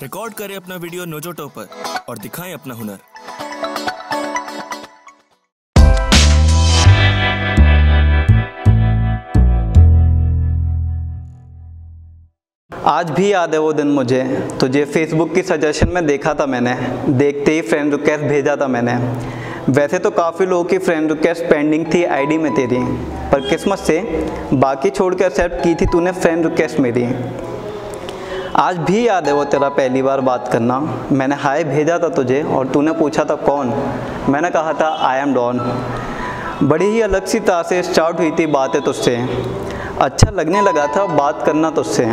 Record करें अपना video Nojoto पर और दिखाएं अपना हुनर। आज भी याद है वो दिन मुझे, तुझे फेसबुक की सजेशन में देखा था मैंने, देखते ही फ्रेंड रिक्वेस्ट भेजा था मैंने। वैसे तो काफ़ी लोगों की फ्रेंड रिक्वेस्ट पेंडिंग थी आईडी में तेरी, पर किस्मत से बाकी छोड़ के एक्सेप्ट की थी तूने फ्रेंड रिक्वेस्ट मेरी। आज भी याद है वो तेरा पहली बार बात करना, मैंने हाय भेजा था तुझे और तूने पूछा था कौन, मैंने कहा था आई एम डॉन। बड़ी ही अलग सी तरह से स्टार्ट हुई थी बातें तुझसे, अच्छा लगने लगा था बात करना तुझसे।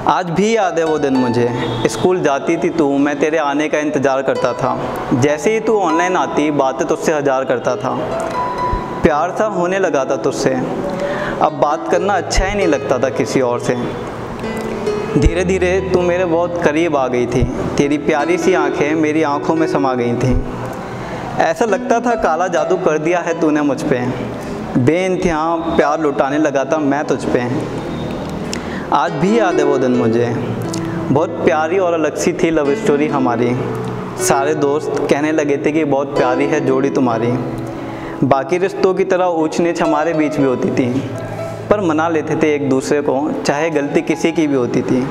आज भी याद है वो दिन मुझे, स्कूल जाती थी तू, मैं तेरे आने का इंतज़ार करता था। जैसे ही तू ऑनलाइन आती बातें तुझसे हजार करता था, प्यार सा होने लगा था तुझसे। अब बात करना अच्छा ही नहीं लगता था किसी और से। धीरे धीरे तू मेरे बहुत करीब आ गई थी, तेरी प्यारी सी आंखें मेरी आंखों में समा गई थी। ऐसा लगता था काला जादू कर दिया है तूने मुझ पे, बेइंतहा प्यार लुटाने लगा था मैं तुझ पे। आज भी याद है वो दिन मुझे, बहुत प्यारी और अलग सी थी लव स्टोरी हमारी। सारे दोस्त कहने लगे थे कि बहुत प्यारी है जोड़ी तुम्हारी। बाकी रिश्तों की तरह ऊंच नीच हमारे बीच भी होती थी, पर मना लेते थे एक दूसरे को, चाहे गलती किसी की भी होती थी।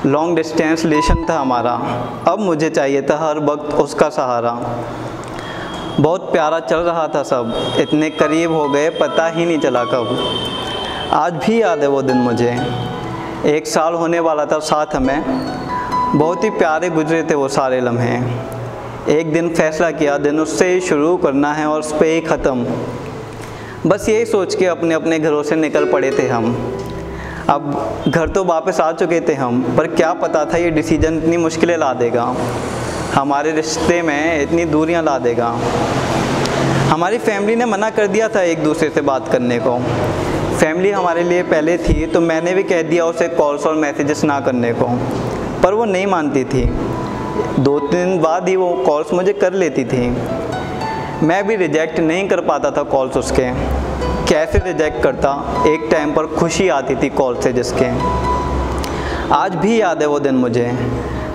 लॉन्ग डिस्टेंस रिलेशन था हमारा, अब मुझे चाहिए था हर वक्त उसका सहारा। बहुत प्यारा चल रहा था सब, इतने करीब हो गए पता ही नहीं चला कब। आज भी याद है वो दिन मुझे, 1 साल होने वाला था साथ हमें, बहुत ही प्यारे गुजरे थे वो सारे लम्हे। एक दिन फैसला किया दिन उससे ही शुरू करना है और उस पर ही ख़त्म। बस यही सोच के अपने अपने घरों से निकल पड़े थे हम। अब घर तो वापस आ चुके थे हम, पर क्या पता था ये डिसीजन इतनी मुश्किलें ला देगा, हमारे रिश्ते में इतनी दूरियां ला देगा। हमारी फैमिली ने मना कर दिया था एक दूसरे से बात करने को। फैमिली हमारे लिए पहले थी, तो मैंने भी कह दिया उसे कॉल्स और मैसेजेस ना करने को, पर वो नहीं मानती थी। 2-3 दिन बाद ही वो कॉल्स मुझे कर लेती थी। मैं भी रिजेक्ट नहीं कर पाता था कॉल्स उसके। कैसे रिजेक्ट करता, एक टाइम पर खुशी आती थी कॉल से जिसके। आज भी याद है वो दिन मुझे,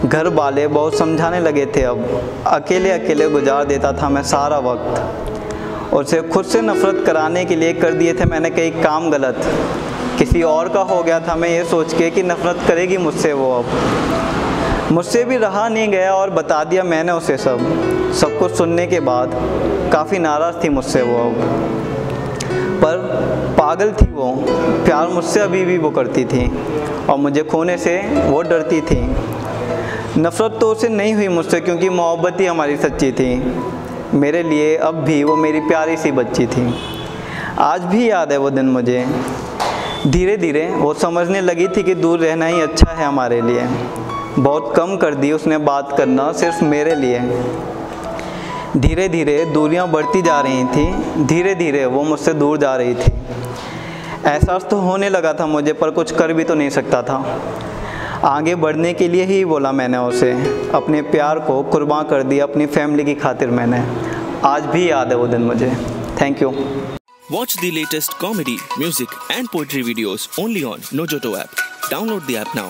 घर वाले बहुत समझाने लगे थे अब, अकेले अकेले गुजार देता था मैं सारा वक्त। उसे खुद से नफ़रत कराने के लिए कर दिए थे मैंने कई काम गलत। किसी और का हो गया था मैं ये सोच के कि नफ़रत करेगी मुझसे वो। अब मुझसे भी रहा नहीं गया और बता दिया मैंने उसे सब कुछ सुनने के बाद काफ़ी नाराज़ थी मुझसे वो अब। पर पागल थी वो, प्यार मुझसे अभी भी वो करती थी और मुझे खोने से वो डरती थी। नफ़रत तो उसे नहीं हुई मुझसे, क्योंकि मोहब्बत ही हमारी सच्ची थी। मेरे लिए अब भी वो मेरी प्यारी सी बच्ची थी। आज भी याद है वो दिन मुझे, धीरे धीरे वो समझने लगी थी कि दूर रहना ही अच्छा है हमारे लिए। बहुत कम कर दी उसने बात करना सिर्फ मेरे लिए। धीरे धीरे दूरियां बढ़ती जा रही थी, धीरे धीरे वो मुझसे दूर जा रही थी। एहसास तो होने लगा था मुझे, पर कुछ कर भी तो नहीं सकता था। आगे बढ़ने के लिए ही बोला मैंने उसे, अपने प्यार को कुर्बान कर दिया अपनी फैमिली की खातिर मैंने। आज भी याद है वो दिन मुझे। Thank you. Watch the latest comedy, music and poetry videos only on Nojoto app. Download the app now.